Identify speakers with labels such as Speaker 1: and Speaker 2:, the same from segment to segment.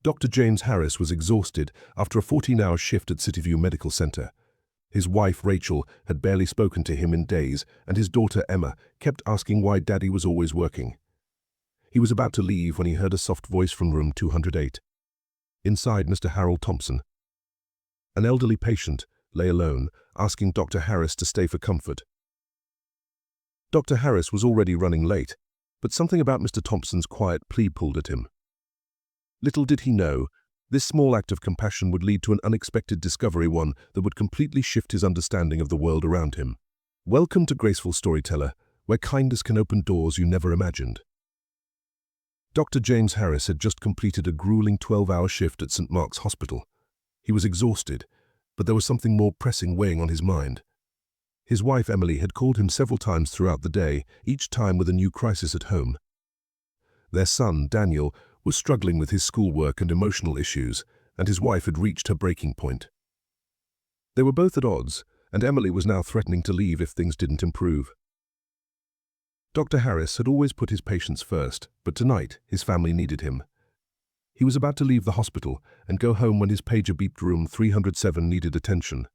Speaker 1: Dr. James Harris was exhausted after a 14-hour shift at Cityview Medical Center. His wife, Rachel, had barely spoken to him in days, and his daughter, Emma, kept asking why Daddy was always working. He was about to leave when he heard a soft voice from room 208. Inside, Mr. Harold Thompson. An elderly patient lay alone, asking Dr. Harris to stay for comfort. Dr. Harris was already running late, but something about Mr. Thompson's quiet plea pulled at him. Little did he know, this small act of compassion would lead to an unexpected discovery, one that would completely shift his understanding of the world around him. Welcome to Graceful Storyteller, where kindness can open doors you never imagined. Dr. James Harris had just completed a grueling 12-hour shift at St. Mark's Hospital. He was exhausted, but there was something more pressing weighing on his mind. His wife, Emily, had called him several times throughout the day, each time with a new crisis at home. Their son, Daniel, was struggling with his schoolwork and emotional issues, and his wife had reached her breaking point. They were both at odds, and Emily was now threatening to leave if things didn't improve. Dr. Harris had always put his patients first, but tonight his family needed him. He was about to leave the hospital and go home when his pager beeped room 307 needed attention.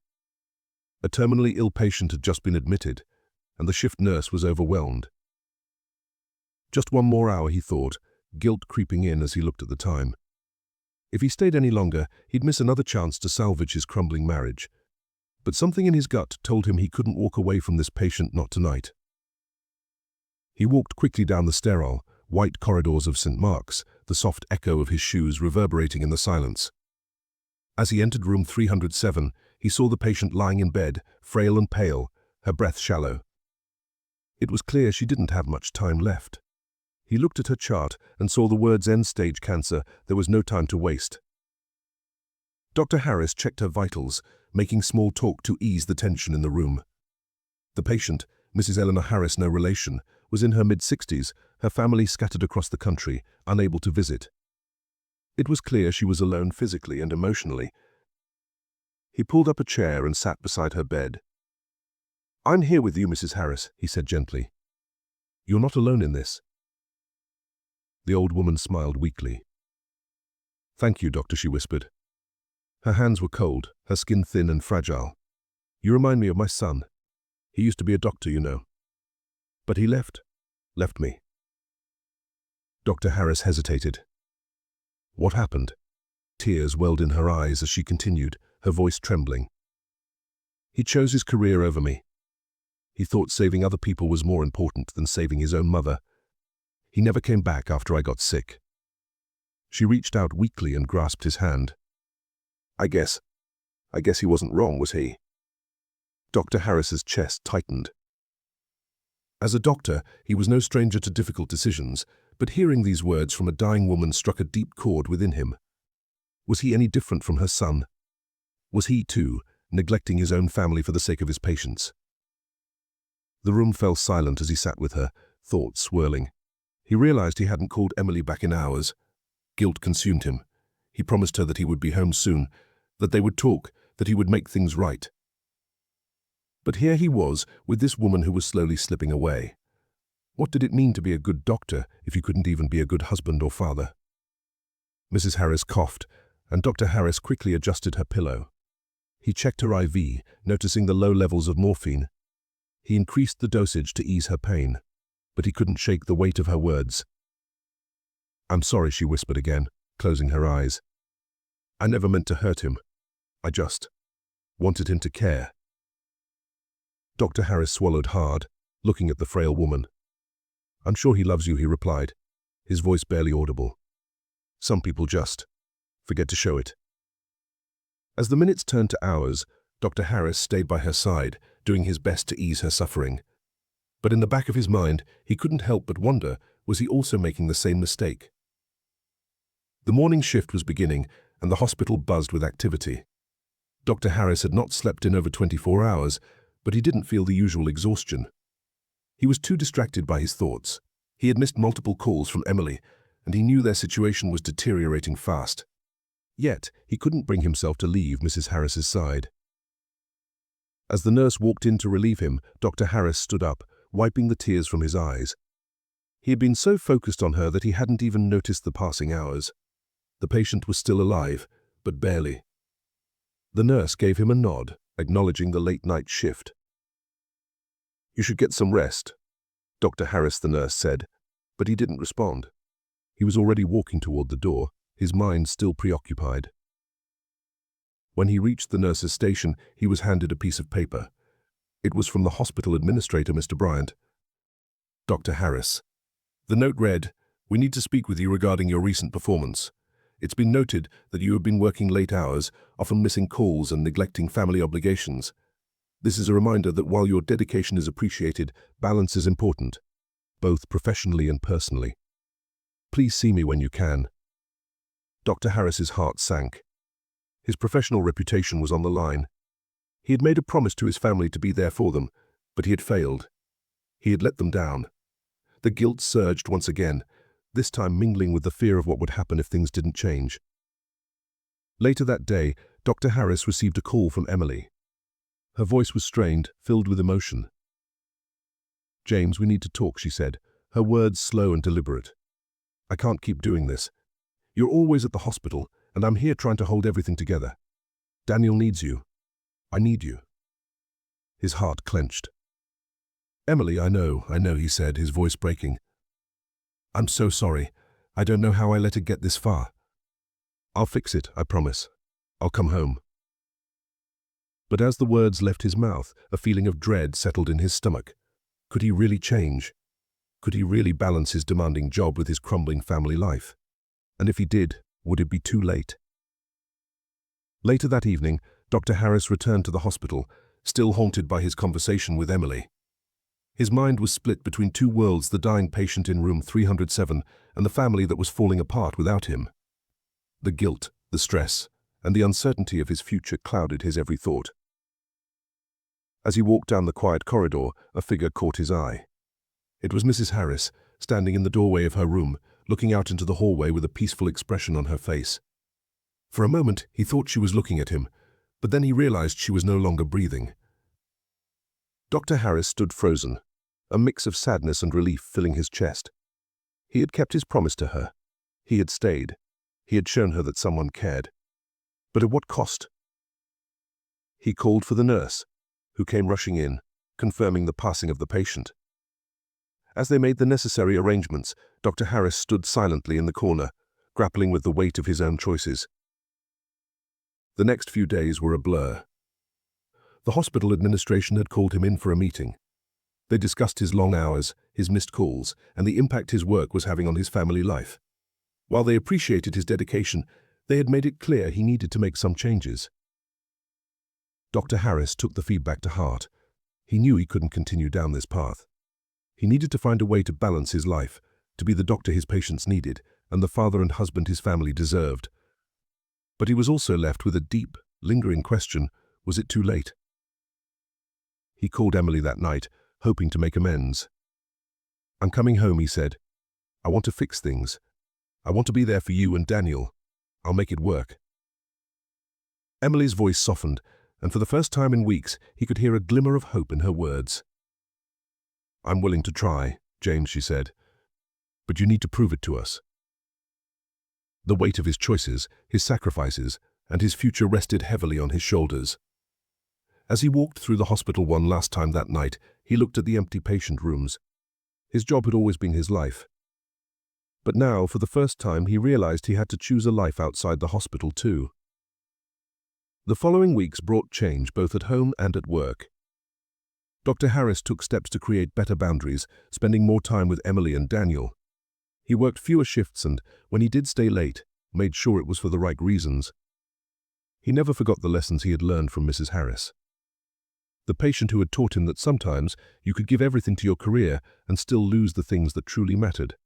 Speaker 1: A terminally ill patient had just been admitted, and the shift nurse was overwhelmed. Just one more hour, he thought, guilt creeping in as he looked at the time. If he stayed any longer, he'd miss another chance to salvage his crumbling marriage. But something in his gut told him he couldn't walk away from this patient, not tonight. He walked quickly down the sterile, white corridors of St. Mark's, the soft echo of his shoes reverberating in the silence. As he entered room 307, he saw the patient lying in bed, frail and pale, her breath shallow. It was clear she didn't have much time left. He looked at her chart and saw the words end-stage cancer. There was no time to waste. Dr. Harris checked her vitals, making small talk to ease the tension in the room. The patient, Mrs. Eleanor Harris, no relation, was in her mid-60s, her family scattered across the country, unable to visit. It was clear she was alone physically and emotionally. He pulled up a chair and sat beside her bed. "I'm here with you, Mrs. Harris," he said gently. "You're not alone in this." The old woman smiled weakly. "Thank you, doctor," she whispered. Her hands were cold, her skin thin and fragile. "You remind me of my son. He used to be a doctor, you know. But he left me." Dr. Harris hesitated. "What happened?" Tears welled in her eyes as she continued, her voice trembling. "He chose his career over me. He thought saving other people was more important than saving his own mother. He never came back after I got sick." She reached out weakly and grasped his hand. I guess he wasn't wrong, was he?" Dr. Harris's chest tightened. As a doctor, he was no stranger to difficult decisions, but hearing these words from a dying woman struck a deep chord within him. Was he any different from her son? Was he, too, neglecting his own family for the sake of his patients? The room fell silent as he sat with her, thoughts swirling. He realized he hadn't called Emily back in hours. Guilt consumed him. He promised her that he would be home soon, that they would talk, that he would make things right. But here he was, with this woman who was slowly slipping away. What did it mean to be a good doctor if you couldn't even be a good husband or father? Mrs. Harris coughed, and Dr. Harris quickly adjusted her pillow. He checked her IV, noticing the low levels of morphine. He increased the dosage to ease her pain, but he couldn't shake the weight of her words. "I'm sorry," she whispered again, closing her eyes. "I never meant to hurt him. I just wanted him to care." Dr. Harris swallowed hard, looking at the frail woman. "I'm sure he loves you," he replied, his voice barely audible. "Some people just forget to show it." As the minutes turned to hours, Dr. Harris stayed by her side, doing his best to ease her suffering. But in the back of his mind, he couldn't help but wonder, was he also making the same mistake? The morning shift was beginning, and the hospital buzzed with activity. Dr. Harris had not slept in over 24 hours, but he didn't feel the usual exhaustion. He was too distracted by his thoughts. He had missed multiple calls from Emily, and he knew their situation was deteriorating fast. Yet, he couldn't bring himself to leave Mrs. Harris's side. As the nurse walked in to relieve him, Dr. Harris stood up, wiping the tears from his eyes. He had been so focused on her that he hadn't even noticed the passing hours. The patient was still alive, but barely. The nurse gave him a nod, acknowledging the late-night shift. "You should get some rest," Dr. Harris, the nurse, said, but he didn't respond. He was already walking toward the door, his mind still preoccupied. When he reached the nurse's station, he was handed a piece of paper. It was from the hospital administrator, Mr. Bryant. Dr. Harris. The note read, "We need to speak with you regarding your recent performance. It's been noted that you have been working late hours, often missing calls and neglecting family obligations. This is a reminder that while your dedication is appreciated, balance is important, both professionally and personally. Please see me when you can." Dr. Harris's heart sank. His professional reputation was on the line. He had made a promise to his family to be there for them, but he had failed. He had let them down. The guilt surged once again, this time mingling with the fear of what would happen if things didn't change. Later that day, Dr. Harris received a call from Emily. Her voice was strained, filled with emotion. "James, we need to talk," she said, her words slow and deliberate. "I can't keep doing this. You're always at the hospital, and I'm here trying to hold everything together. Daniel needs you. I need you." His heart clenched. "Emily, I know," he said, his voice breaking. "I'm so sorry. I don't know how I let it get this far. I'll fix it, I promise. I'll come home." But as the words left his mouth, a feeling of dread settled in his stomach. Could he really change? Could he really balance his demanding job with his crumbling family life? And if he did, would it be too late? Later that evening, Dr. Harris returned to the hospital, still haunted by his conversation with Emily. His mind was split between two worlds, the dying patient in room 307 and the family that was falling apart without him. The guilt, the stress, and the uncertainty of his future clouded his every thought. As he walked down the quiet corridor, a figure caught his eye. It was Mrs. Harris, standing in the doorway of her room, looking out into the hallway with a peaceful expression on her face. For a moment, he thought she was looking at him, but then he realized she was no longer breathing. Dr. Harris stood frozen, a mix of sadness and relief filling his chest. He had kept his promise to her. He had stayed. He had shown her that someone cared. But at what cost? He called for the nurse, who came rushing in, confirming the passing of the patient. As they made the necessary arrangements, Dr. Harris stood silently in the corner, grappling with the weight of his own choices. The next few days were a blur. The hospital administration had called him in for a meeting. They discussed his long hours, his missed calls, and the impact his work was having on his family life. While they appreciated his dedication, they had made it clear he needed to make some changes. Dr. Harris took the feedback to heart. He knew he couldn't continue down this path. He needed to find a way to balance his life, to be the doctor his patients needed, and the father and husband his family deserved. But he was also left with a deep, lingering question: was it too late? He called Emily that night, hoping to make amends. "I'm coming home," he said. "I want to fix things. I want to be there for you and Daniel. I'll make it work." Emily's voice softened, and for the first time in weeks, he could hear a glimmer of hope in her words. "I'm willing to try, James," she said, "but you need to prove it to us." The weight of his choices, his sacrifices, and his future rested heavily on his shoulders. As he walked through the hospital one last time that night, he looked at the empty patient rooms. His job had always been his life. But now, for the first time, he realized he had to choose a life outside the hospital too. The following weeks brought change both at home and at work. Dr. Harris took steps to create better boundaries, spending more time with Emily and Daniel. He worked fewer shifts and, when he did stay late, made sure it was for the right reasons. He never forgot the lessons he had learned from Mrs. Harris. The patient who had taught him that sometimes you could give everything to your career and still lose the things that truly mattered.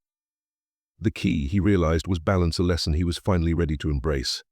Speaker 1: The key, he realized, was balance, a lesson he was finally ready to embrace.